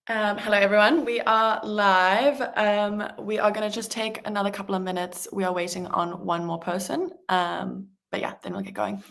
Hello, everyone. We are live. We are going to just take another couple of minutes. We are waiting on one more person. But yeah, then we'll get going.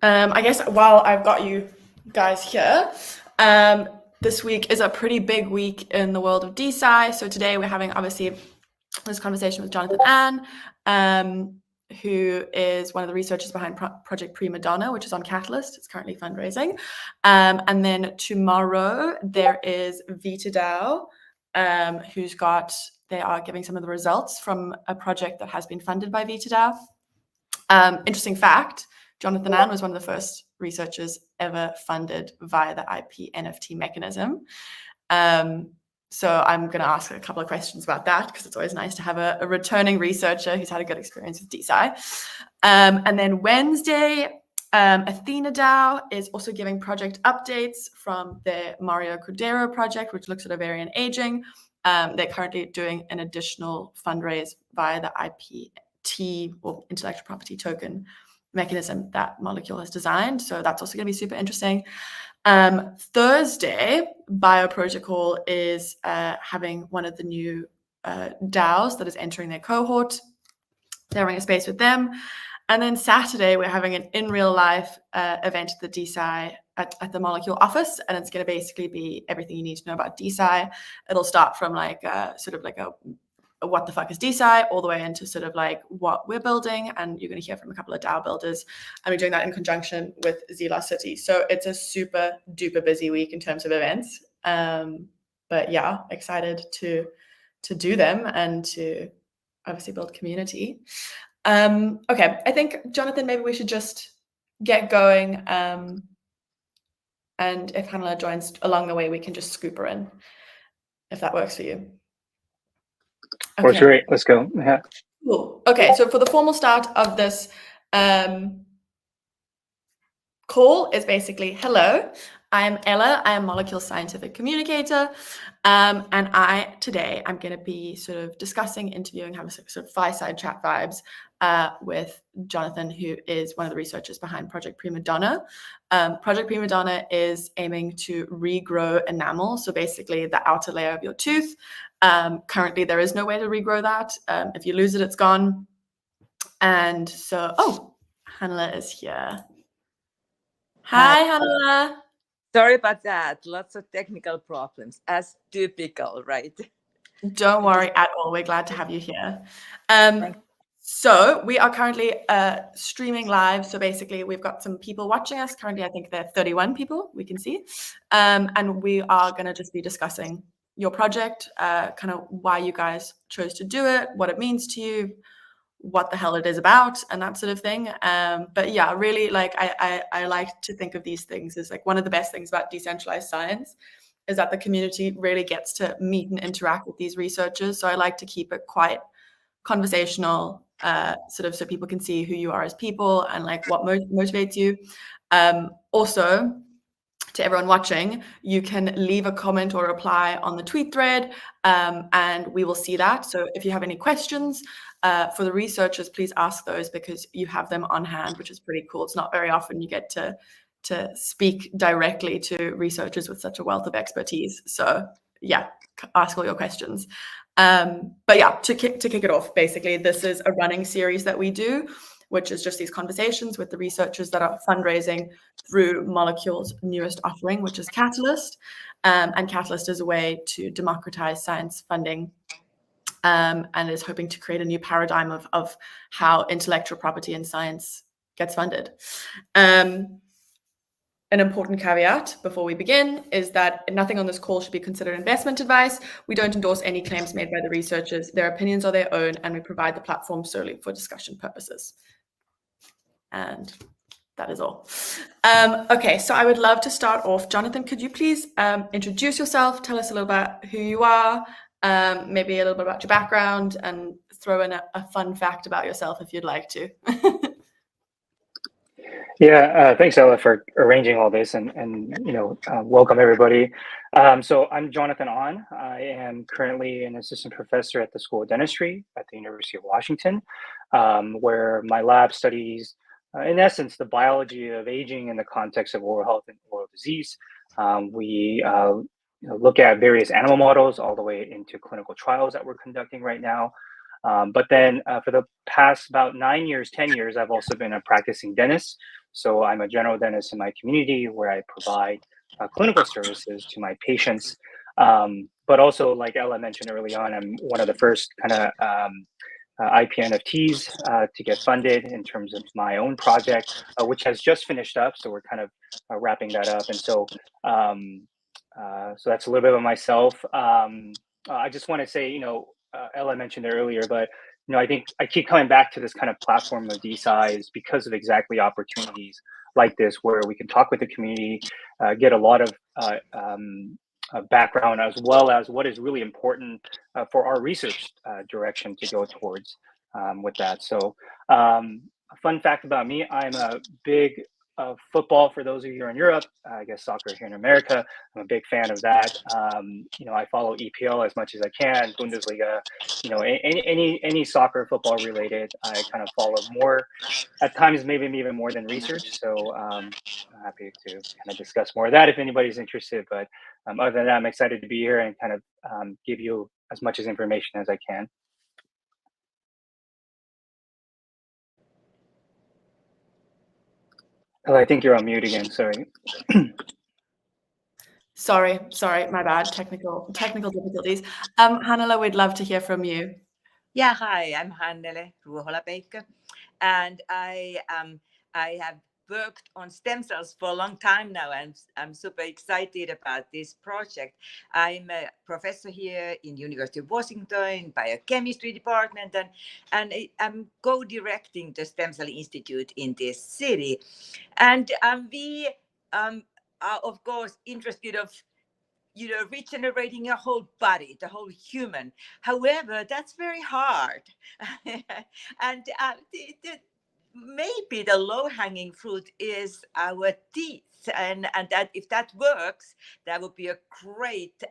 I guess while I've got you guys here, this week is a pretty big week in the world of DeSci. So today we're having obviously this conversation with Jonathan Ann, who is one of the researchers behind Project Prima Donna, which is on Catalyst. It's currently fundraising. And then tomorrow there is Vita Dow, they are giving some of the results from a project that has been funded by Vita Dow. Interesting fact, Jonathan Ann was one of the first researchers ever funded via the IP NFT mechanism. So I'm going to ask a couple of questions about that because it's always nice to have a returning researcher who's had a good experience with DeSci. And then Wednesday, Athena DAO is also giving project updates from the Mario Cordero project, which looks at ovarian aging. They're currently doing an additional fundraise via the IPT or intellectual property token mechanism that Molecule has designed. So that's also going to be super interesting. Thursday, Bioprotocol is having one of the new DAOs that is entering their cohort. They're running a space with them. And then Saturday, we're having an in real life event at the DeSci at the Molecule office. And it's going to basically be everything you need to know about DeSci. It'll start from like sort of like a what the fuck is DeSci all the way into sort of like what we're building. And you're going to hear from a couple of DAO builders. And we're doing that in conjunction with Zila City. So it's a super duper busy week in terms of events. But yeah, excited to do them and to obviously build community. Okay, I think, Jonathan, maybe we should just get going. And if Hannah joins along the way, we can just scoop her in, if that works for you. Okay. For sure, let's go. Yeah. Cool. Okay, so for the formal start of this call is basically, hello, I am Ella, I am Molecule Scientific Communicator, and today I'm going to be sort of discussing, interviewing, having sort of fireside chat vibes with Jonathan, who is one of the researchers behind Project Prima Donna. Project Prima Donna is aiming to regrow enamel, so basically the outer layer of your tooth. Currently, there is no way to regrow that. If you lose it, it's gone. And so, oh, Hannah is here. Hi, Hannah. Sorry about that. Lots of technical problems, as typical, right? Don't worry at all. We're glad to have you here. So we are currently streaming live. So basically, we've got some people watching us. Currently, I think there are 31 people we can see. And we are going to just be discussing your project, kind of why you guys chose to do it, what it means to you, what the hell it is about, and that sort of thing. But yeah, really, like I like to think of these things as like one of the best things about decentralized science is that the community really gets to meet and interact with these researchers. So I like to keep it quite conversational, sort of so people can see who you are as people and like what motivates you. Also, to everyone watching, you can leave a comment or reply on the tweet thread, and we will see that. So if you have any questions for the researchers, please ask those because you have them on hand, which is pretty cool. It's not very often you get to speak directly to researchers with such a wealth of expertise. So yeah, ask all your questions. But yeah, to kick it off, basically, this is a running series that we do, which is just these conversations with the researchers that are fundraising through Molecule's newest offering, which is Catalyst. And Catalyst is a way to democratize science funding, and is hoping to create a new paradigm of how intellectual property in science gets funded. An important caveat before we begin is that nothing on this call should be considered investment advice. We don't endorse any claims made by the researchers. Their opinions are their own, and we provide the platform solely for discussion purposes. And that is all. Okay, so I would love to start off. Jonathan, could you please introduce yourself, tell us a little about who you are, maybe a little bit about your background, and throw in a fun fact about yourself if you'd like to. Yeah, thanks, Ella, for arranging all this, and welcome everybody. So I'm Jonathan Ahn. I am currently an assistant professor at the School of Dentistry at the University of Washington, where my lab studies, in essence, the biology of aging in the context of oral health and oral disease. We look at various animal models all the way into clinical trials that we're conducting right now. But then for the past about 9 years, 10 years, I've also been a practicing dentist. So I'm a general dentist in my community where I provide clinical services to my patients. But also, like Ella mentioned early on, I'm one of the first kind of IPNFTs to get funded in terms of my own project, which has just finished up. So we're kind of wrapping that up. And so that's a little bit of myself. I just want to say, Ella mentioned it earlier, but I think I keep coming back to this kind of platform of DSize because of exactly opportunities like this, where we can talk with the community, get a lot of background, as well as what is really important for our research direction to go towards with that. So a fun fact about me, I'm a big football, for those of you who are in Europe, I guess soccer here in America, I'm a big fan of that. I follow EPL as much as I can, Bundesliga, any soccer, football related, I kind of follow more, at times maybe even more than research. So I'm happy to kind of discuss more of that if anybody's interested. But other than that, I'm excited to be here and kind of give you as much information as I can. Oh, I think you're on mute again. Sorry. Sorry, my bad. Technical difficulties. Hannele, we'd love to hear from you. Yeah, hi, I'm Hannele Ruohola-Peikko, and I have worked on stem cells for a long time now, and I'm super excited about this project. I'm a professor here in University of Washington, biochemistry department, and I'm co-directing the Stem Cell Institute in this city. And we are, of course, interested of regenerating a whole body, the whole human. However, that's very hard. And maybe the low-hanging fruit is our teeth. And that if that works, that would be a great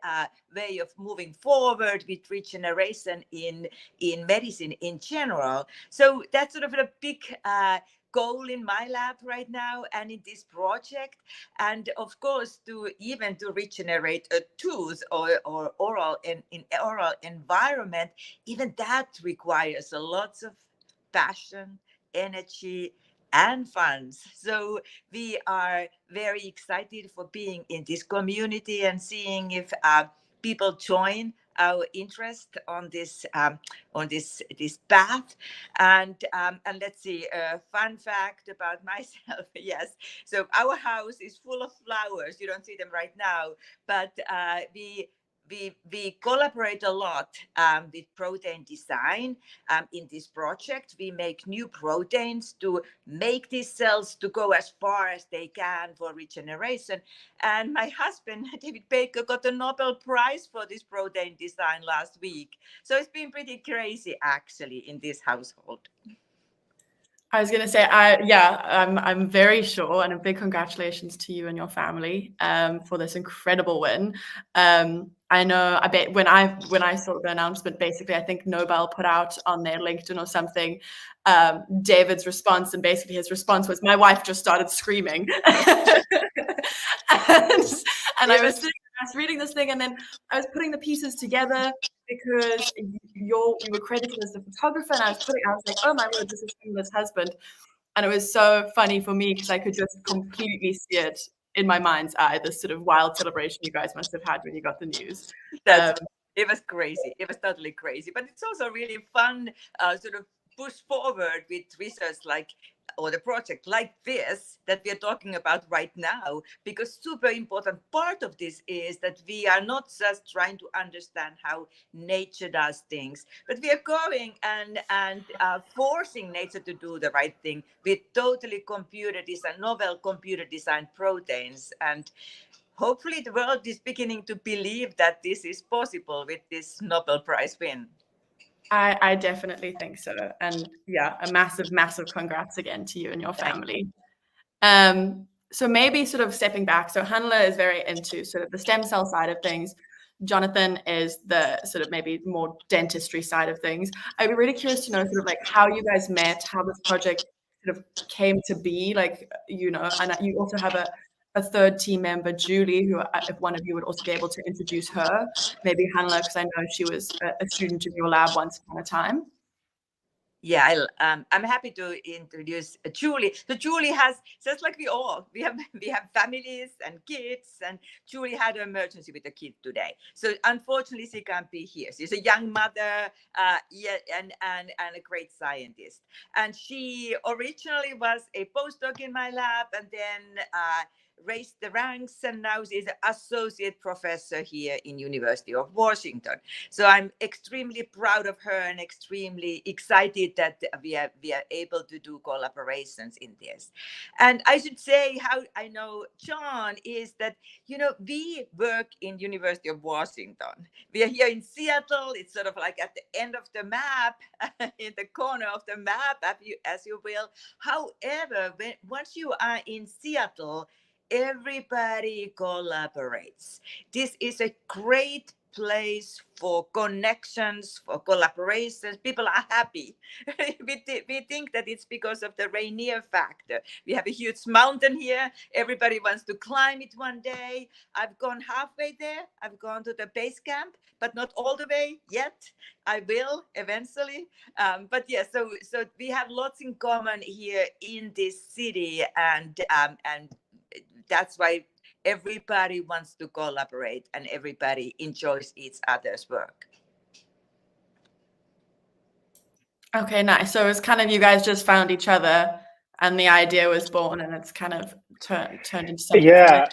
way of moving forward with regeneration in medicine in general. So that's sort of a big goal in my lab right now and in this project. And of course, to regenerate a tooth or oral in oral environment, even that requires a lot of passion, energy, and funds. So we are very excited for being in this community and seeing if people join our interest on this path. And let's see, a fun fact about myself. Yes, so our house is full of flowers. You don't see them right now, but we collaborate a lot with protein design in this project. We make new proteins to make these cells to go as far as they can for regeneration. And my husband, David Baker, got a Nobel Prize for this protein design last week. So it's been pretty crazy, actually, in this household. I was going to say, I'm very sure, and a big congratulations to you and your family for this incredible win. I know, I bet when I saw the announcement, basically, I think Nobel put out on their LinkedIn or something, David's response, and basically his response was, "My wife just started screaming," and I was reading this thing, and then I was putting the pieces together because you were credited as the photographer, and I was like, oh my word, this is Hannele's husband. And it was so funny for me because I could just completely see it in my mind's eye, this sort of wild celebration you guys must have had when you got the news. It was crazy. It was totally crazy, but it's also really fun sort of push forward with research like or the project like this that we are talking about right now, because super important part of this is that we are not just trying to understand how nature does things, but we are going and forcing nature to do the right thing with totally computer design, novel computer designed proteins. And hopefully the world is beginning to believe that this is possible with this Nobel Prize win. I definitely think so. And yeah, a massive, massive congrats again to you and your family. So maybe sort of stepping back. So Hanla is very into sort of the stem cell side of things. Jonathan is the sort of maybe more dentistry side of things. I'd be really curious to know sort of like how you guys met, how this project sort of came to be, like, and you also have a third team member, Julie, who if one of you would also be able to introduce her, maybe Hanla, because I know she was a student in your lab once upon a time. Yeah, I'm happy to introduce Julie. So Julie has, just like we have families and kids, and Julie had an emergency with a kid today. So unfortunately, she can't be here. She's a young mother, and a great scientist. And she originally was a postdoc in my lab, and then raised the ranks, and now she's an associate professor here in University of Washington. So I'm extremely proud of her and extremely excited that we are able to do collaborations in this. And I should say how I know John is that, we work in University of Washington. We are here in Seattle. It's sort of like at the end of the map, in the corner of the map, as you will. However, once you are in Seattle, everybody collaborates. This is a great place for connections, for collaborations. People are happy. we think that it's because of the Rainier factor. We have a huge mountain here. Everybody wants to climb it one day. I've gone halfway there. I've gone to the base camp, but not all the way yet. I will eventually. But yeah, so we have lots in common here in this city, and that's why everybody wants to collaborate and everybody enjoys each other's work. Okay, nice. So it's kind of you guys just found each other and the idea was born and it's kind of turned into something. Yeah,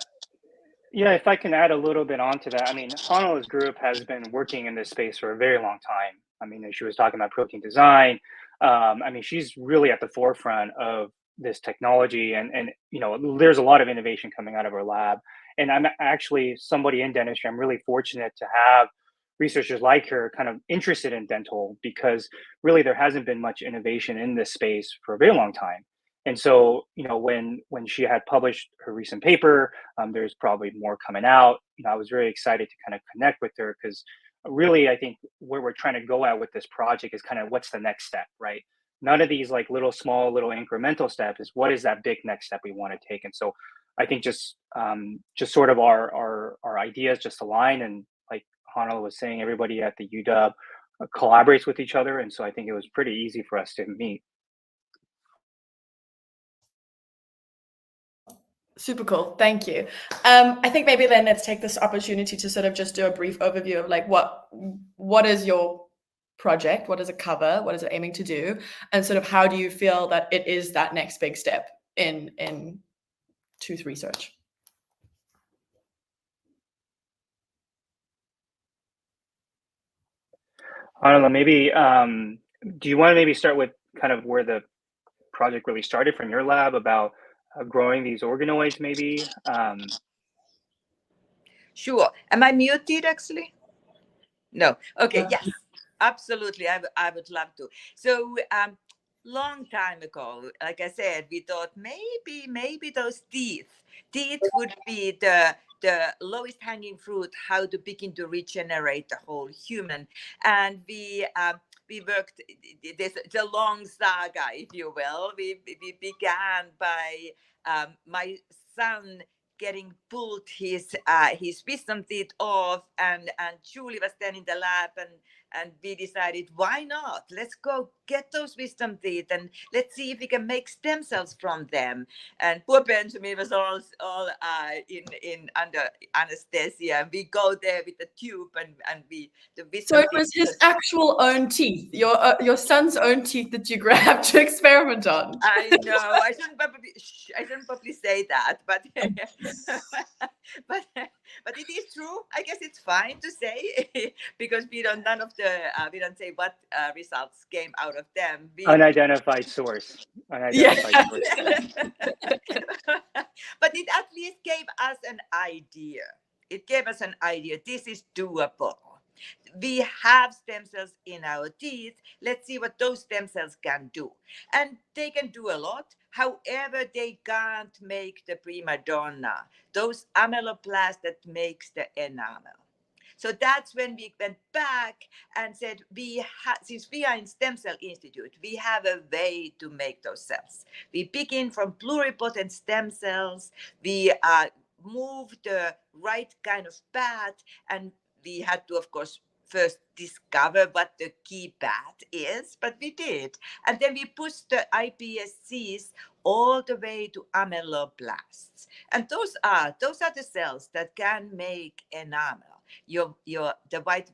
if I can add a little bit onto that. I mean, Hanala's group has been working in this space for a very long time. I mean, she was talking about protein design. I mean, she's really at the forefront of this technology, and there's a lot of innovation coming out of her lab. And I'm actually somebody in dentistry. I'm really fortunate to have researchers like her kind of interested in dental, because really there hasn't been much innovation in this space for a very long time. And so, when she had published her recent paper, there's probably more coming out. I was very excited to kind of connect with her, because really, I think where we're trying to go at with this project is kind of what's the next step, right? None of these like little incremental steps. Is what is that big next step we want to take? And so, I think just sort of our ideas just align, and like Hanala was saying, everybody at the UW collaborates with each other, and so I think it was pretty easy for us to meet. Super cool. Thank you. I think maybe then let's take this opportunity to sort of just do a brief overview of like what is your project? What does it cover? What is it aiming to do? And sort of how do you feel that it is that next big step in tooth research? I don't know, maybe do you want to maybe start with kind of where the project really started from your lab about growing these organoids maybe? Sure. Am I muted actually? No. Okay. Yes, absolutely. I would love to. So long time ago, like I said, we thought maybe those teeth would be the lowest hanging fruit, how to begin to regenerate the whole human. And we worked, it's a long saga, if you will. We began by my son getting pulled his wisdom teeth off, and Julie was then in the lab, And we decided, why not? Let's go get those wisdom teeth and let's see if we can make stem cells from them. And poor Benjamin was all in under anesthesia. And we go there with the tube and the wisdom So it was his actual own teeth, your son's own teeth that you grabbed to experiment on. I know. I shouldn't probably say that, but but it is true. I guess it's fine to say because we don't say what results came out of them. Unidentified source. Unidentified source. But it at least gave us an idea. It gave us an idea. This is doable. We have stem cells in our teeth. Let's see what those stem cells can do. And they can do a lot. However, they can't make the prima donna, those ameloblasts that makes the enamel. So that's when we went back and said, since we are in Stem Cell Institute, we have a way to make those cells. We begin from pluripotent stem cells. We move the right kind of path, and we had to, of course, first discover what the key path is, but we did. And then we pushed the iPSCs all the way to ameloblasts. And those are the cells that can make enamel. The white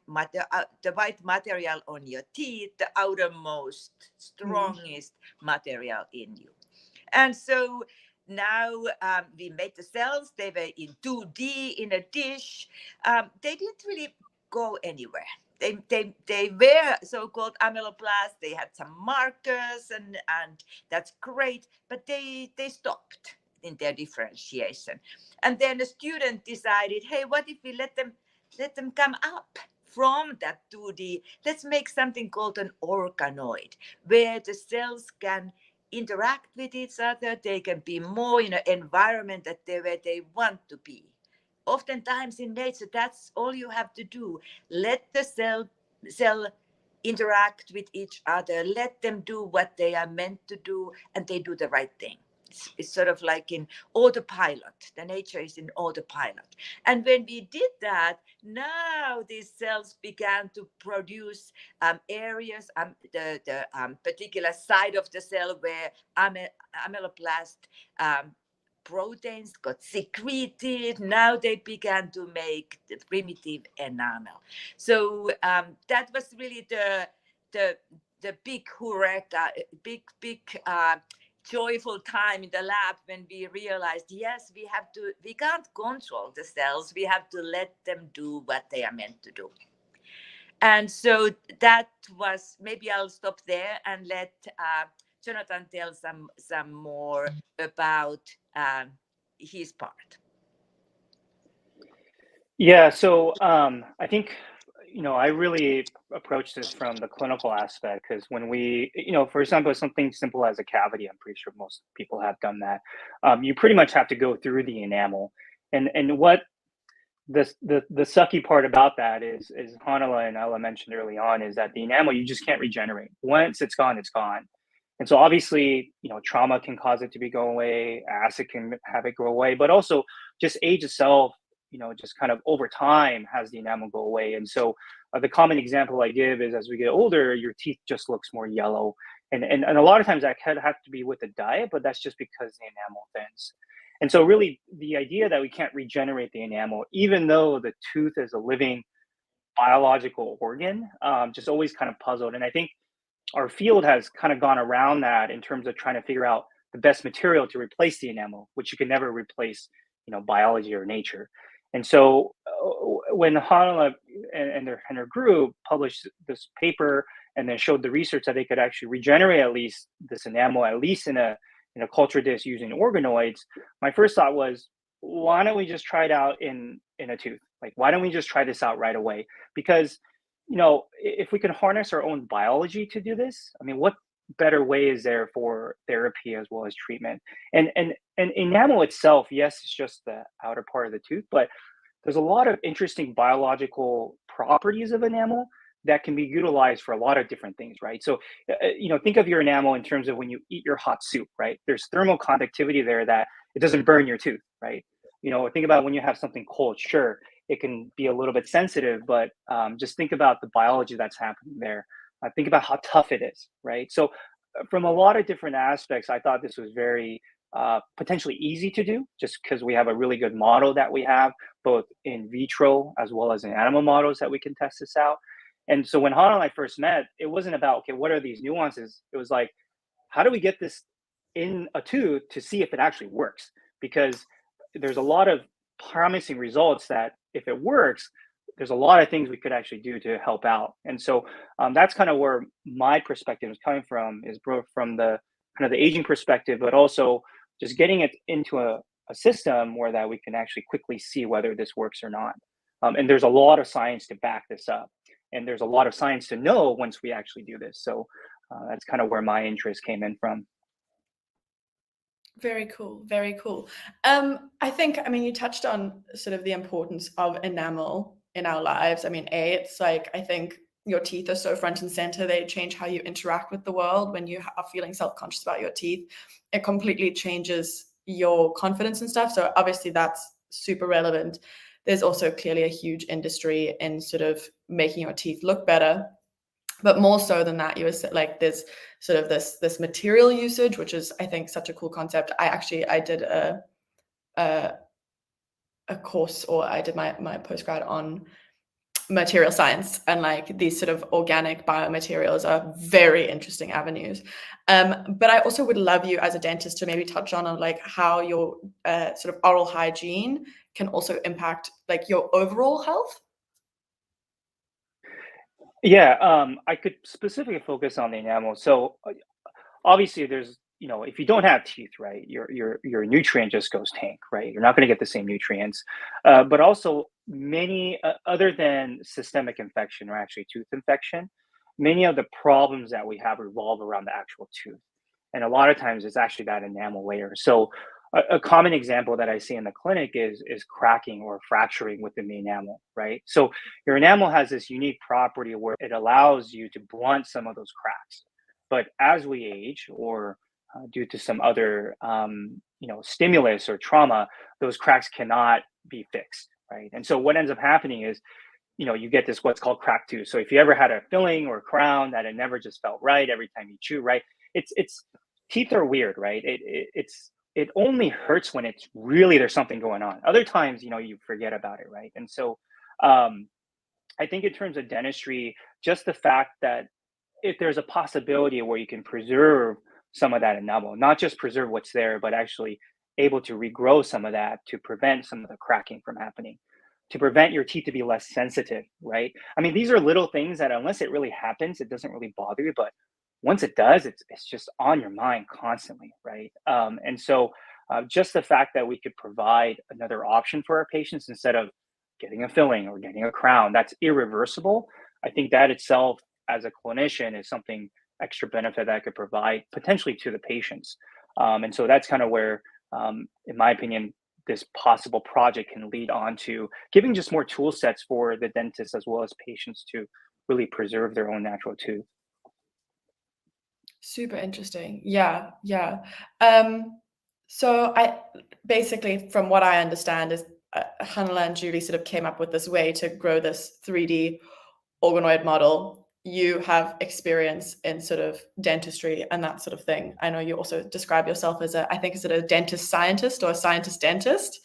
material on your teeth, the outermost, strongest material in you. And so now we made the cells. They were in 2D in a dish. They didn't really go anywhere. They were so-called ameloblasts. They had some markers, and that's great, but they stopped in their differentiation. And then the student decided, hey, what if we let them come up from that 2D? Let's make something called an organoid, where the cells can interact with each other. They can be more in an environment where they want to be. Oftentimes in nature, that's all you have to do. Let the cell interact with each other. Let them do what they are meant to do, and they do the right thing. It's sort of like in autopilot. The nature is in autopilot. And when we did that, now these cells began to produce areas, the particular side of the cell where ameloblast proteins got secreted. Now they began to make the primitive enamel. So that was really the big hurrah, big joyful time in the lab when we realized, yes, we can't control the cells. We have to let them do what they are meant to do. And so that was, maybe I'll stop there and let Jonathan tell some more about his part. Yeah, so I think, I really approach this from the clinical aspect, because when we, for example, something simple as a cavity, I'm pretty sure most people have done that. You pretty much have to go through the enamel. And what the sucky part about that is Hanala and Ella mentioned early on, is that the enamel, you just can't regenerate. Once it's gone, it's gone. And so obviously, trauma can cause it to go away, acid can have it go away, but also just age itself, just kind of over time has the enamel go away. And so the common example I give is, as we get older, your teeth just looks more yellow. And a lot of times that could have to be with the diet, but that's just because the enamel thins. And so really the idea that we can't regenerate the enamel, even though the tooth is a living biological organ, just always kind of puzzled. And I think our field has kind of gone around that in terms of trying to figure out the best material to replace the enamel, which you can never replace, biology or nature. And so when Hanala and her group published this paper and then showed the research that they could actually regenerate at least this enamel, at least in a culture dish using organoids, my first thought was, why don't we just try it out in a tooth? Like, why don't we just try this out right away? Because, if we can harness our own biology to do this, I mean, what better way is there for therapy as well as treatment? And enamel itself, yes, it's just the outer part of the tooth, but there's a lot of interesting biological properties of enamel that can be utilized for a lot of different things, right? So, think of your enamel in terms of when you eat your hot soup, right? There's thermal conductivity there that it doesn't burn your tooth, right? Think about when you have something cold, sure, it can be a little bit sensitive, but just think about the biology that's happening there. Think about how tough it is, right? So from a lot of different aspects, I thought this was very potentially easy to do, just because we have a really good model that we have, both in vitro as well as in animal models that we can test this out. And so when Hannah and I first met, it wasn't about, okay, what are these nuances? It was like, how do we get this in a tube to see if it actually works? Because there's a lot of promising results that if it works, there's a lot of things we could actually do to help out. And so that's kind of where my perspective is coming from, is from the kind of the aging perspective, but also just getting it into a system where that we can actually quickly see whether this works or not. And there's a lot of science to back this up. And there's a lot of science to know once we actually do this. So that's kind of where my interest came in from. Very cool. Very cool. I think, I mean, you touched on sort of the importance of enamel in our lives. I mean, it's like, I think your teeth are so front and center. They change how you interact with the world. When you are feeling self-conscious about your teeth, it completely changes your confidence and stuff. So obviously that's super relevant. There's also clearly a huge industry in sort of making your teeth look better. But more so than that, you were like, there's sort of this material usage, which is, I think, such a cool concept. I did a course, or I did my postgrad on material science, and like these sort of organic biomaterials are very interesting avenues. But I also would love you as a dentist to maybe touch on like how your sort of oral hygiene can also impact like your overall health. Yeah, I could specifically focus on the enamel. So obviously, there's, if you don't have teeth, right, your nutrient just goes tank, right? You're not going to get the same nutrients. But also, many other than systemic infection or actually tooth infection, many of the problems that we have revolve around the actual tooth, and a lot of times it's actually that enamel layer. So a common example that I see in the clinic is cracking or fracturing within the enamel, right? So your enamel has this unique property where it allows you to blunt some of those cracks. But as we age, or due to some other stimulus or trauma, those cracks cannot be fixed, right? And so what ends up happening is, you get this what's called cracked tooth. So if you ever had a filling or a crown that it never just felt right every time you chew, right? It's teeth are weird, right? It only hurts when it's really there's something going on. Other times, you forget about it, right? And so I think in terms of dentistry, just the fact that if there's a possibility where you can preserve some of that enamel, not just preserve what's there, but actually able to regrow some of that to prevent some of the cracking from happening, to prevent your teeth to be less sensitive, right? I mean, these are little things that unless it really happens, it doesn't really bother you, but once it does, it's just on your mind constantly, right? And so just the fact that we could provide another option for our patients instead of getting a filling or getting a crown that's irreversible, I think that itself as a clinician is something extra benefit that I could provide potentially to the patients. And so that's kind of where, in my opinion, this possible project can lead on to giving just more tool sets for the dentists as well as patients to really preserve their own natural tooth. Super interesting. Yeah. So I basically, from what I understand, is Hannah and Julie sort of came up with this way to grow this 3D organoid model. You have experience in sort of dentistry and that sort of thing. I know you also describe yourself as I think is it a dentist scientist or a scientist dentist,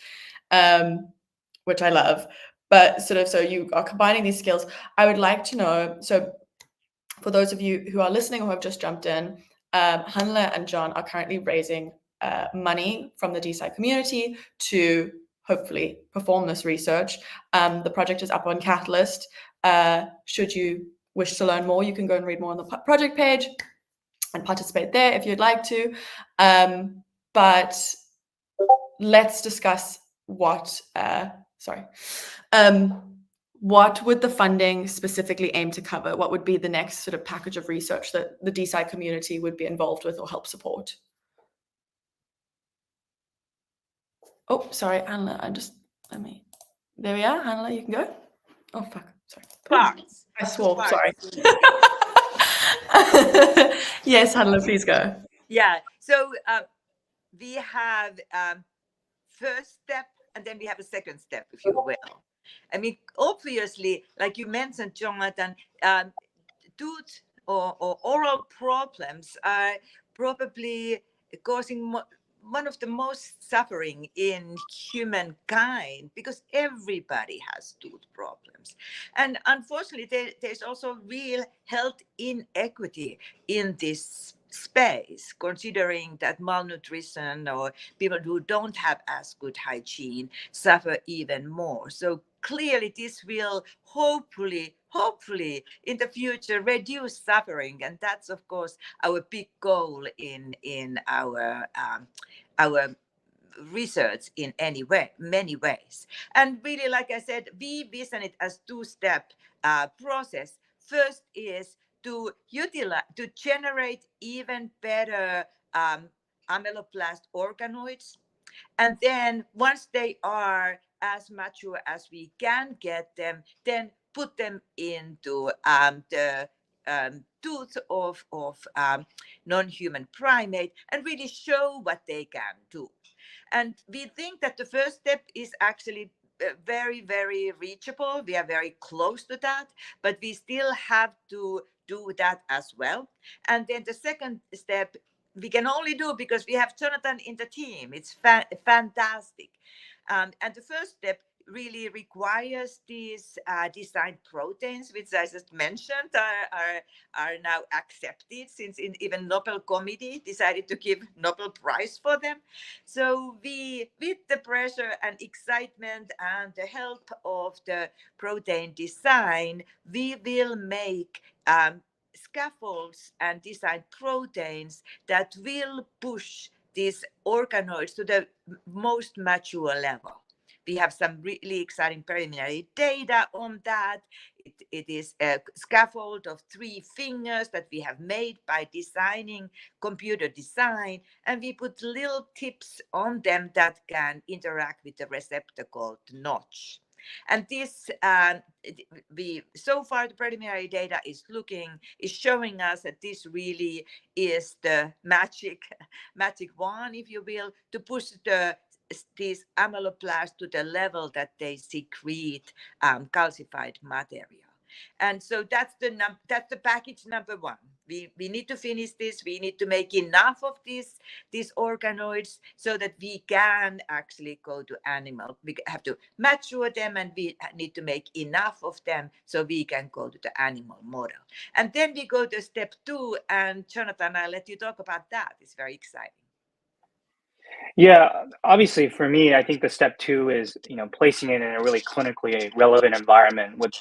which I love. But sort of, so you are combining these skills. I would like to know, so for those of you who are listening or who have just jumped in, Hannah and John are currently raising money from the DSI community to hopefully perform this research. The project is up on Catalyst. Should you wish to learn more, you can go and read more on the project page and participate there if you'd like to. But let's discuss what would the funding specifically aim to cover? What would be the next sort of package of research that the DSI community would be involved with or help support? Oh, sorry, Hannah, there we are. Hannah, you can go. Oh, fuck, sorry. Parts. I swore, sorry. Yes, Hannah, please go. Yeah, so we have first step, and then we have a second step, if you will. I mean, obviously, like you mentioned, Jonathan, tooth or oral problems are probably causing one of the most suffering in humankind, because everybody has tooth problems. And unfortunately, there's also real health inequity in this space, considering that malnutrition or people who don't have as good hygiene suffer even more. So clearly this will hopefully in the future reduce suffering, and that's of course our big goal in our research in many ways. And really, like I said, we vision it as two-step process. First is to generate even better ameloblast organoids, and then once they are as mature as we can get them, then put them into the tooth of non-human primate and really show what they can do. And we think that the first step is actually very, very reachable. We are very close to that, but we still have to do that as well. And then the second step we can only do because we have Jonathan in the team. It's fantastic. And the first step really requires these designed proteins, which I just mentioned are now accepted, since even Nobel Committee decided to give Nobel Prize for them. So we, with the pressure and excitement and the help of the protein design, we will make scaffolds and design proteins that will push these organoids to the most mature level. We have some really exciting preliminary data on that. It is a scaffold of 3 fingers that we have made by designing computer design, and we put little tips on them that can interact with the receptor called notch. And this, so far the preliminary data is showing us that this really is the magic wand, if you will, to push these ameloblasts to the level that they secrete calcified material. And so that's the package number 1. We need to finish this. We need to make enough of these organoids so that we can actually go to animal. We have to mature them, and we need to make enough of them so we can go to the animal model. And then we go to step 2, and Jonathan, I'll let you talk about that. It's very exciting. Yeah, obviously for me, I think the step 2 is, placing it in a really clinically relevant environment with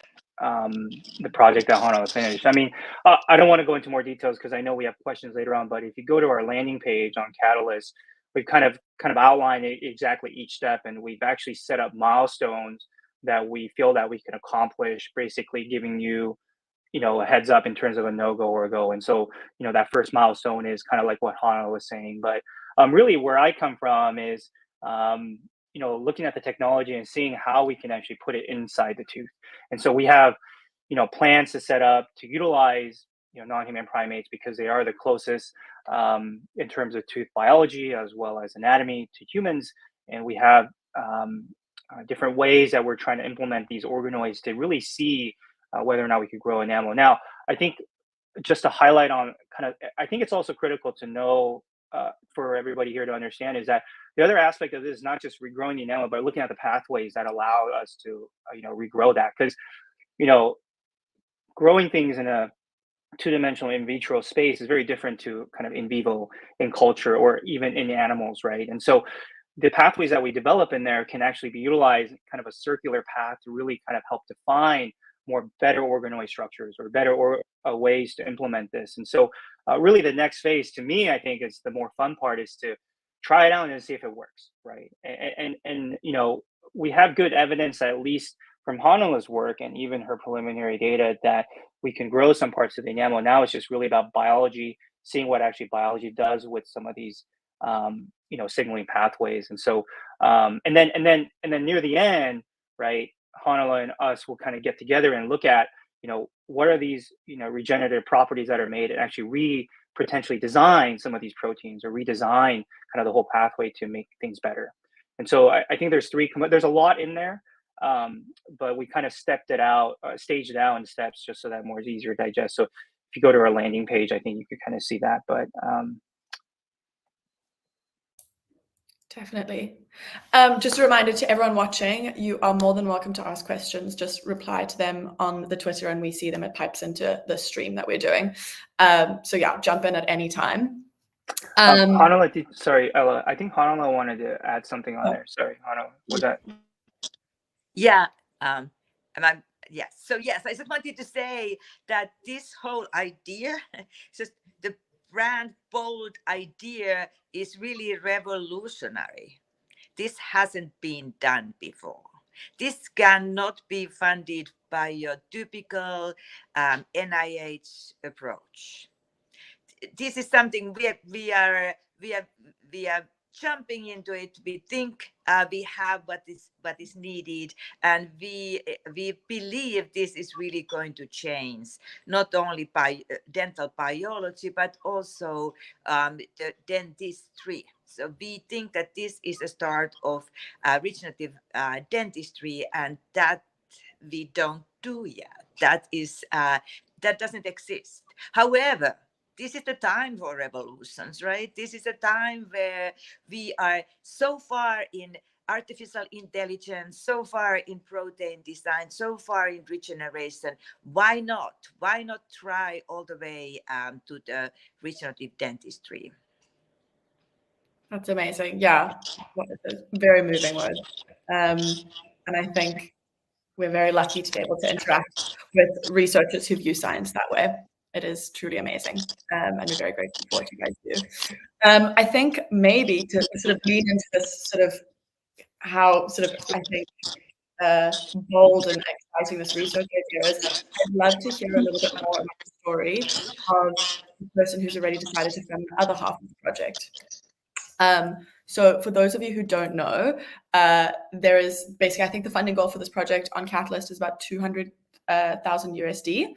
the project that Hana finished. I mean, I don't want to go into more details because I know we have questions later on, but if you go to our landing page on Catalyst, we've kind of outlined exactly each step, and we've actually set up milestones that we feel that we can accomplish, basically giving you, a heads up in terms of a no-go or a go. And so, that first milestone is kind of like what Hana was saying, but really where I come from is, looking at the technology and seeing how we can actually put it inside the tooth. And so we have, plans to set up to utilize, non-human primates because they are the closest in terms of tooth biology as well as anatomy to humans. And we have different ways that we're trying to implement these organoids to really see whether or not we could grow enamel. Now, I think just to highlight on I think it's also critical to know for everybody here to understand is that the other aspect of this is not just regrowing the enamel, but looking at the pathways that allow us to, regrow that. Because, growing things in a two-dimensional in vitro space is very different to kind of in vivo in culture or even in animals, right? And so the pathways that we develop in there can actually be utilized kind of a circular path to really kind of help define better organoid structures or better ways to implement this. And so really the next phase to me, I think is the more fun part, is to try it out and see if it works, right? And we have good evidence, at least from Hanala's work and even her preliminary data, that we can grow some parts of the enamel. Now it's just really about biology, seeing what actually biology does with some of these signaling pathways. And so and then near the end, right, Hanala and us will kind of get together and look at, what are these, regenerative properties that are made, and actually potentially design some of these proteins or redesign kind of the whole pathway to make things better. And so I think there's a lot in there. but we kind of staged it out in steps just so that more is easier to digest. So if you go to our landing page, I think you could kind of see that. But Definitely. Just a reminder to everyone watching, you are more than welcome to ask questions. Just reply to them on the Twitter and we see them. It pipes into the stream that we're doing. So yeah, jump in at any time. Sorry, Ella, I think Hanala wanted to add something on there. Sorry, Hanala, was that? Yeah. Yes. So yes, I just wanted to say that this whole idea, just the brand bold idea, is really revolutionary. This hasn't been done before. This cannot be funded by your typical NIH approach. This is something we are jumping into it. We think we have what is needed, and we believe this is really going to change not only dental biology but also the dentistry. So we think that this is a start of regenerative dentistry, and that we don't do yet. That doesn't exist. However, this is the time for revolutions, right? This is a time where we are so far in artificial intelligence, so far in protein design, so far in regeneration. Why not? Why not try all the way to the regenerative dentistry? That's amazing. Yeah, very moving words. And I think we're very lucky to be able to interact with researchers who view science that way. It is truly amazing. And we're very grateful for what you guys do. I think maybe to sort of lean into this sort of how sort of, I think, bold and exciting this research idea is, I'd love to hear a little bit more about the story of the person who's already decided to fund the other half of the project. So for those of you who don't know, there is basically, I think the funding goal for this project on Catalyst is about 200,000 USD.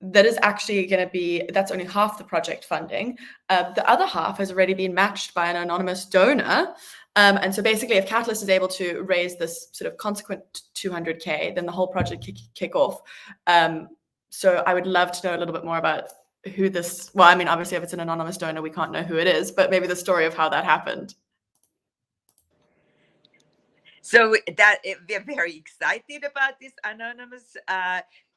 That is actually going to be, that's only half the project funding. The other half has already been matched by an anonymous donor. And so basically, if Catalyst is able to raise this sort of consequent 200K, then the whole project kick off. So I would love to know a little bit more about who this, well, I mean, obviously, if it's an anonymous donor, we can't know who it is, but maybe the story of how that happened. So that we're very excited about this anonymous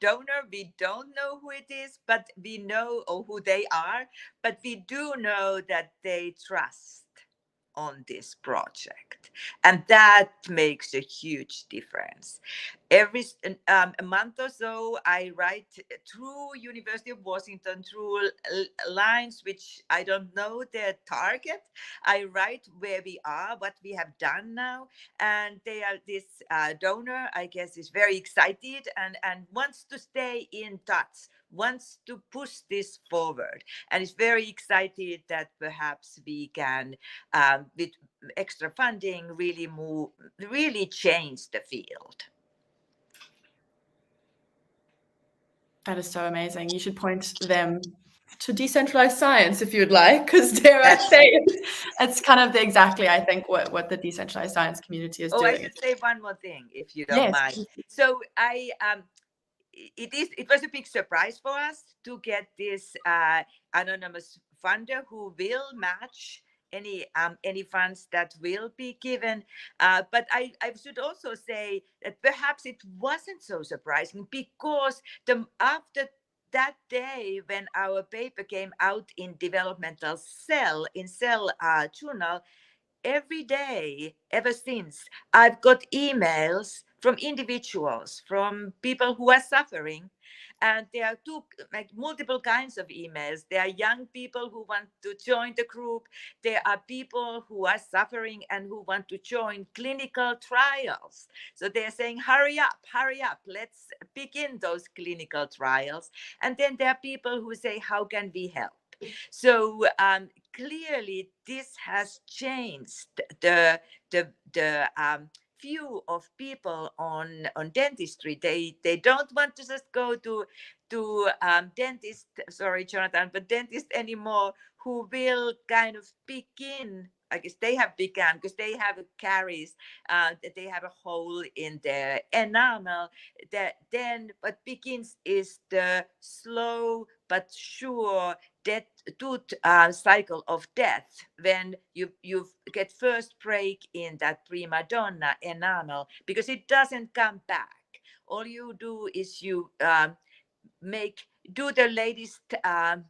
donor. We don't know who it is, but we know who they are. But we do know that they trust on this project, and that makes a huge difference. Every a month or so, I write through University of Washington, through lines which I don't know their target. I write where we are, what we have done now, and this donor, I guess, is very excited and wants to stay in touch, wants to push this forward, and is very excited that perhaps we can, with extra funding, really change the field. That is so amazing. You should point them to decentralized science if you'd like, because dare I say it's kind of exactly, I think, what the decentralized science community is doing. I should say one more thing, if you don't mind. So it was a big surprise for us to get this anonymous funder who will match any funds that will be given. But I should also say that perhaps it wasn't so surprising, because after that day when our paper came out in developmental Cell journal, every day ever since, I've got emails from individuals, from people who are suffering. And there are multiple kinds of emails. There are young people who want to join the group. There are people who are suffering and who want to join clinical trials. So they're saying, hurry up, let's begin those clinical trials. And then there are people who say, how can we help? So clearly, this has changed the view of people on dentistry. They don't want to just go to dentist. Sorry, Jonathan, but dentist anymore, who will kind of begin I guess they have begun because they have caries, they have a hole in their enamel. That then what begins is the slow but sure tooth cycle of death when you get first break in that prima donna enamel, because it doesn't come back. All you do is you do the latest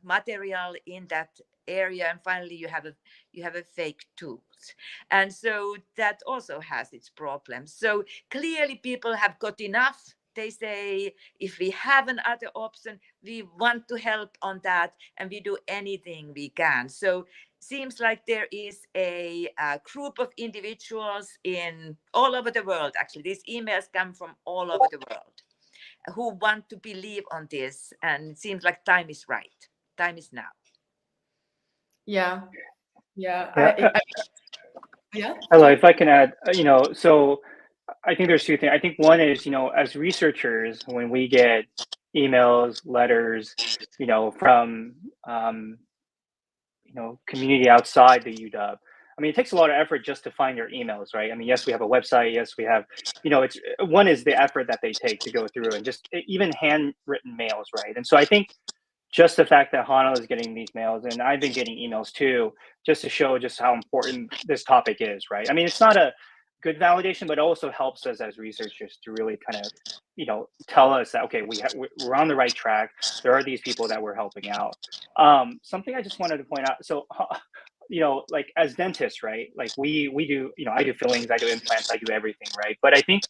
material in that area, and finally you have a fake tooth. And so that also has its problems. So clearly people have got enough. They say, if we have another option, we want to help on that, and we do anything we can. So seems like there is a group of individuals in all over the world. Actually, these emails come from all over the world, who want to believe on this, and it seems like time is right. Time is now. Yeah. Yeah. Yeah. Hello, if I can add, so I think there's two things. I think one is, as researchers, when we get emails, letters, from, community outside the UW, I mean, it takes a lot of effort just to find your emails, right? I mean, yes, we have a website. Yes, we have, it's one is the effort that they take to go through, and just even handwritten mails, right? And so I think just the fact that Hana is getting these mails, and I've been getting emails too, just to show just how important this topic is, right? I mean, it's not a good validation, but it also helps us as researchers to really kind of, tell us that, okay, we're on the right track. There are these people that we're helping out. Something I just wanted to point out. So, like as dentists, right? Like we do, I do fillings, I do implants, I do everything, right? But I think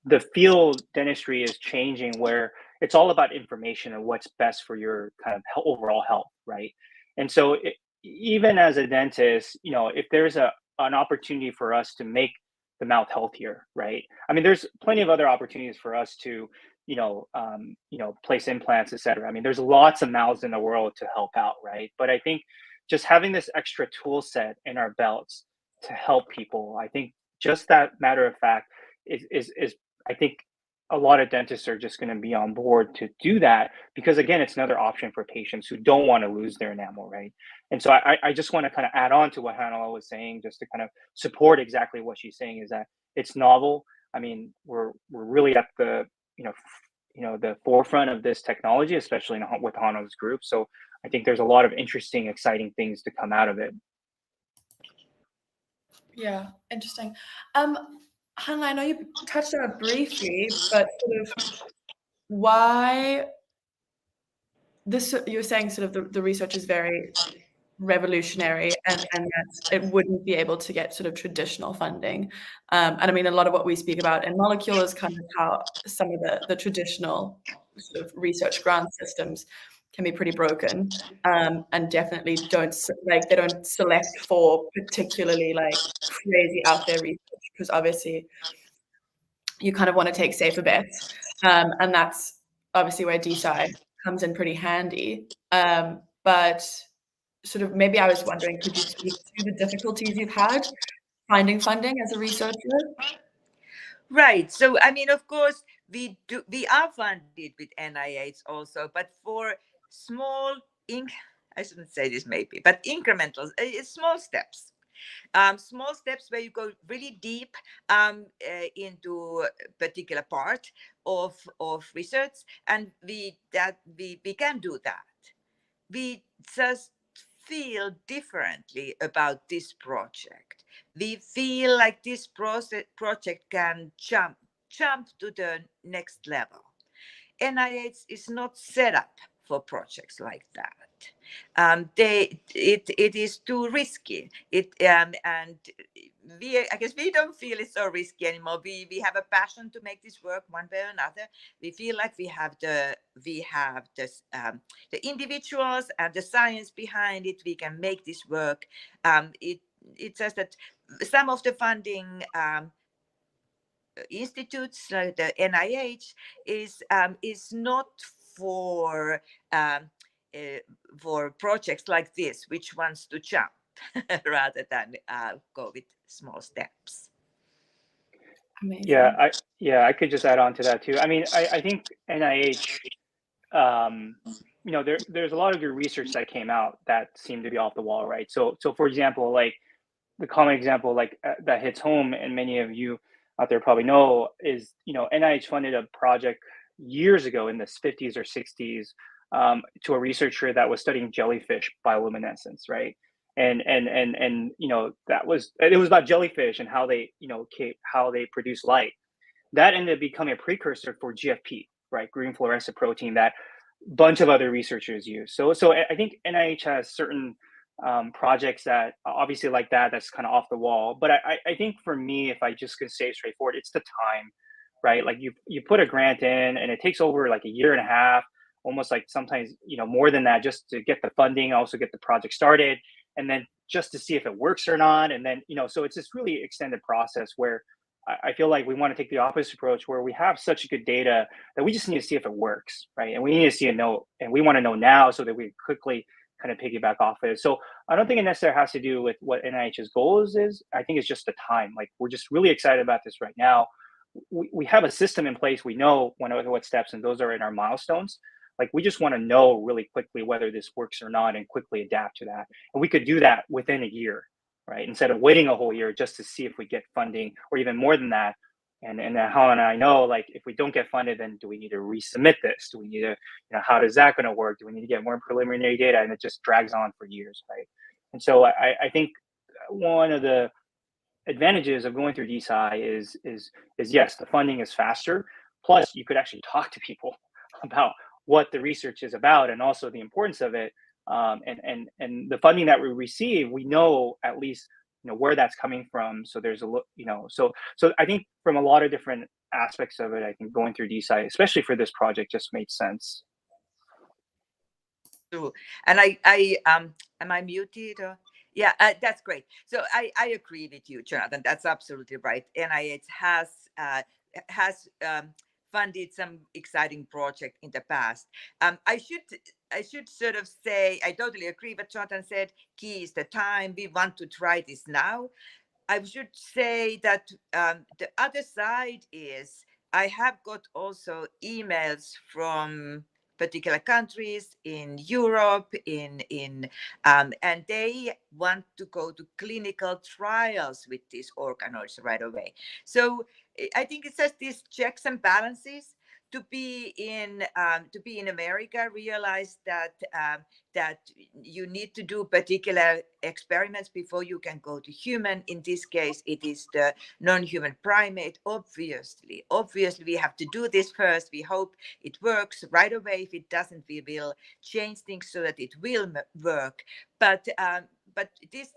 the field dentistry is changing, where it's all about information and what's best for your kind of overall health, right? And so even as a dentist, if there's an opportunity for us to make the mouth healthier, right? I mean, there's plenty of other opportunities for us to, place implants, et cetera. I mean, there's lots of mouths in the world to help out, right? But I think just having this extra tool set in our belts to help people, I think just that matter of fact is I think a lot of dentists are just going to be on board to do that, because again, it's another option for patients who don't want to lose their enamel, right? And so I just want to kind of add on to what Hannah was saying, just to kind of support exactly what she's saying, is that it's novel. I mean, we're really at the the forefront of this technology, especially with Hannah's group. So I think there's a lot of interesting, exciting things to come out of it. Yeah, interesting. Hannah, I know you touched on it briefly, but sort of why this, you're saying sort of the research is very revolutionary, and that it wouldn't be able to get sort of traditional funding. And I mean, a lot of what we speak about in Molecule is kind of how some of the traditional sort of research grant systems can be pretty broken, and definitely they don't select for particularly like crazy out there research, because obviously you kind of want to take safer bets, and that's obviously where DSci comes in pretty handy. But sort of maybe I was wondering, could you speak to the difficulties you've had finding funding as a researcher? Right. So I mean, of course, we are funded with NIH also, but for small I shouldn't say this maybe, but incremental, small steps. Small steps where you go really deep into a particular part of research, and we can do that. We just feel differently about this project. We feel like this project can jump to the next level. NIH is not set up for projects like that. It is too risky. And I guess we don't feel it's so risky anymore. We have a passion to make this work one way or another. We feel like we have the individuals and the science behind it. We can make this work. It's just that some of the funding institutes like the NIH is not for projects like this, which wants to jump rather than go with small steps. Amazing. I could just add on to that too. I mean, I think NIH, there's a lot of your research that came out that seemed to be off the wall, right? So for example, like the common example that hits home, and many of you out there probably know, is NIH funded a project years ago in the 50s or 60s to a researcher that was studying jellyfish bioluminescence, right? And it was about jellyfish and how they how they produce light. That ended up becoming a precursor for GFP, right? Green fluorescent protein, that bunch of other researchers use. So I think NIH has certain projects that obviously like that's kind of off the wall. But I think for me, if I just could say straightforward, it's the time, right? Like you put a grant in and it takes over like a year and a half, almost like sometimes more than that, just to get the funding, also get the project started, and then just to see if it works or not. And then so it's this really extended process where I feel like we want to take the opposite approach, where we have such good data that we just need to see if it works, right? And we need to see and we want to know now so that we quickly kind of piggyback off of it. So I don't think it necessarily has to do with what NIH's goals is. I think it's just the time. Like, we're just really excited about this right now. We have a system in place. We know what steps, and those are in our milestones. Like, we just want to know really quickly whether this works or not and quickly adapt to that. And we could do that within a year, right? Instead of waiting a whole year just to see if we get funding, or even more than that. And how and I know, like, if we don't get funded, then do we need to resubmit this? Do we need to, how does that going to work? Do we need to get more preliminary data? And it just drags on for years, right? And so I think one of the advantages of going through DSI is yes, the funding is faster. Plus, you could actually talk to people about what the research is about and also the importance of it. And the funding that we receive, we know at least where that's coming from. So there's so I think from a lot of different aspects of it, I think going through DSI, especially for this project, just made sense. True. And I am I muted? Or? Yeah, that's great. So I agree with you, Jonathan. That's absolutely right. NIH has funded some exciting project in the past. I should sort of say, I totally agree what Jonathan said. Key is the time. We want to try this now. I should say that the other side is, I have got also emails from particular countries in Europe, and they want to go to clinical trials with these organoids right away. So I think it's just these checks and balances. To be in America, realize that that you need to do particular experiments before you can go to human. In this case, it is the non-human primate. Obviously, we have to do this first. We hope it works right away. If it doesn't, we will change things so that it will work. But this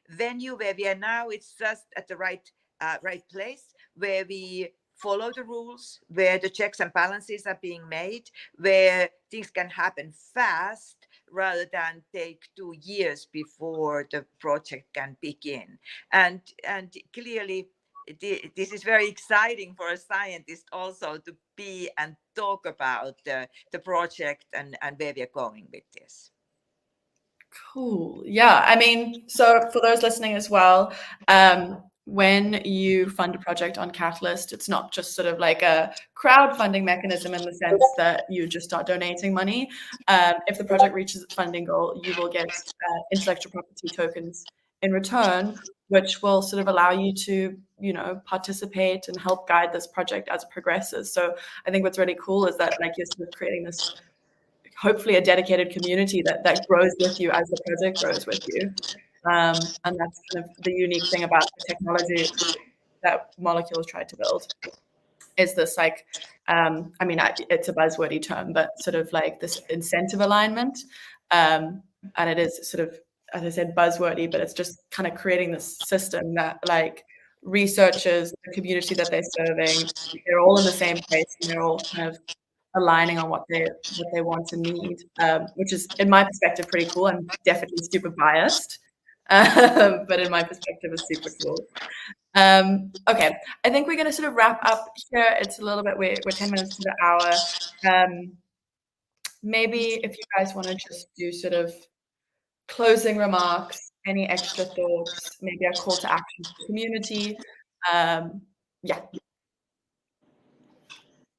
venue where we are now, it's just at the right place, where we follow the rules, where the checks and balances are being made, where things can happen fast rather than take 2 years before the project can begin. And clearly, this is very exciting for a scientist also to be and talk about the project and where we're going with this. Cool. Yeah. I mean, so for those listening as well, when you fund a project on Catalyst, it's not just sort of like a crowdfunding mechanism in the sense that you just start donating money. If the project reaches its funding goal, you will get intellectual property tokens in return, which will sort of allow you to, participate and help guide this project as it progresses. So I think what's really cool is that, like, you're sort of creating this, hopefully, a dedicated community that grows with you as the project grows with you. And that's kind of the unique thing about the technology that Molecules tried to build, is this, like, it's a buzzwordy term, but sort of like this incentive alignment. And it is sort of, as I said, buzzwordy, but it's just kind of creating this system that, like, researchers, the community that they're serving, they're all in the same place, and they're all kind of aligning on what they want and need, which is, in my perspective, pretty cool. I'm definitely super biased. But in my perspective, it's super cool. Okay, I think we're going to sort of wrap up here. It's a little bit, we're 10 minutes to the hour. Maybe if you guys want to just do sort of closing remarks, any extra thoughts, maybe a call to action to the community. Yeah.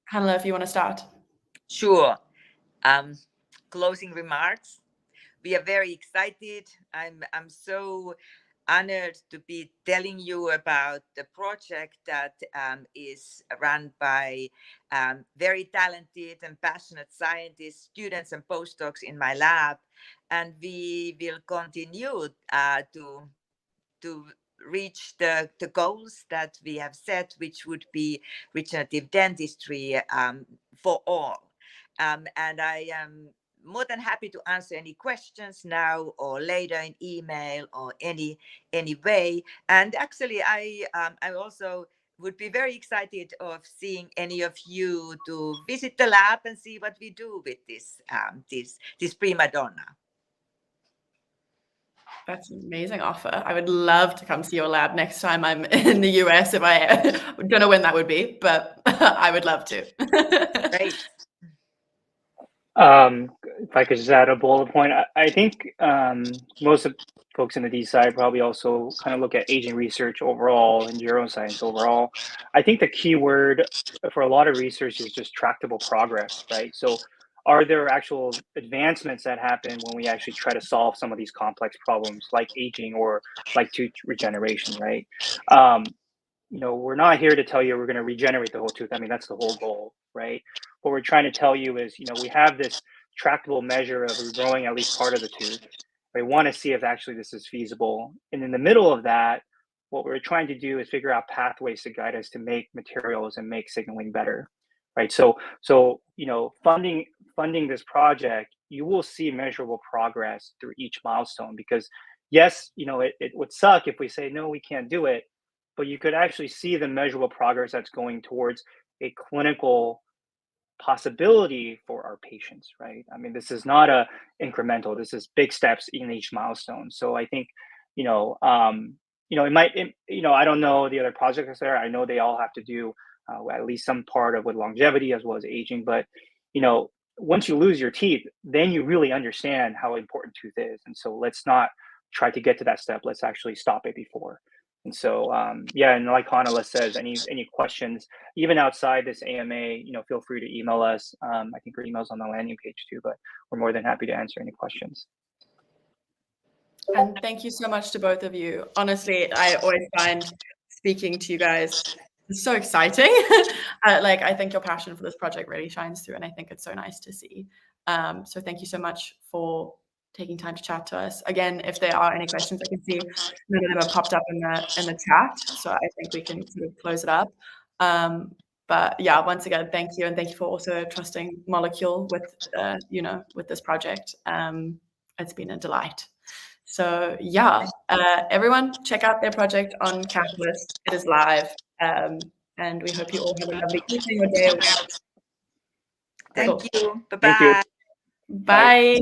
Hannah, if you want to start. Sure. Closing remarks. We are very excited. I'm so honored to be telling you about the project that is run by very talented and passionate scientists, students and postdocs in my lab. And we will continue to reach the goals that we have set, which would be regenerative dentistry for all. And I am more than happy to answer any questions now or later in email or any way. And actually, I also would be very excited of seeing any of you to visit the lab and see what we do with this this Prima Donna. That's an amazing offer. I would love to come see your lab next time I'm in the US. If I don't know when that would be, but I would love to. Great. If I could just add a bullet point, I think most of folks in the D side probably also kind of look at aging research overall and neuroscience overall. I think the key word for a lot of research is just tractable progress, right? So are there actual advancements that happen when we actually try to solve some of these complex problems like aging or like tooth regeneration, right? We're not here to tell you we're going to regenerate the whole tooth. I mean, that's the whole goal, right? What we're trying to tell you is, we have this tractable measure of regrowing at least part of the tooth. We want to see if actually this is feasible. And in the middle of that, what we're trying to do is figure out pathways to guide us to make materials and make signaling better, right? So funding this project, you will see measurable progress through each milestone because yes, it would suck if we say, no, we can't do it, but you could actually see the measurable progress that's going towards a clinical possibility for our patients, right? I mean, this is not a incremental, this is big steps in each milestone. So I think, it might, I don't know the other projects there. I know they all have to do at least some part of with longevity as well as aging, but, once you lose your teeth, then you really understand how important tooth is. And so let's not try to get to that step. Let's actually stop it before. And so, and like Hannah says, any questions, even outside this AMA, feel free to email us. I think our email's on the landing page too, but we're more than happy to answer any questions. And thank you so much to both of you. Honestly, I always find speaking to you guys so exciting. I think your passion for this project really shines through, and I think it's so nice to see. So thank you so much for taking time to chat to us. Again, if there are any questions, I can see none of them have popped up in the chat, so I think we can sort of close it up. But yeah, once again, thank you, and thank you for also trusting Molecule with with this project. It's been a delight. So yeah, everyone check out their project on Catalyst. It is live, and we hope you all have a lovely evening or day. Thank you. Bye-bye. Thank you. Bye.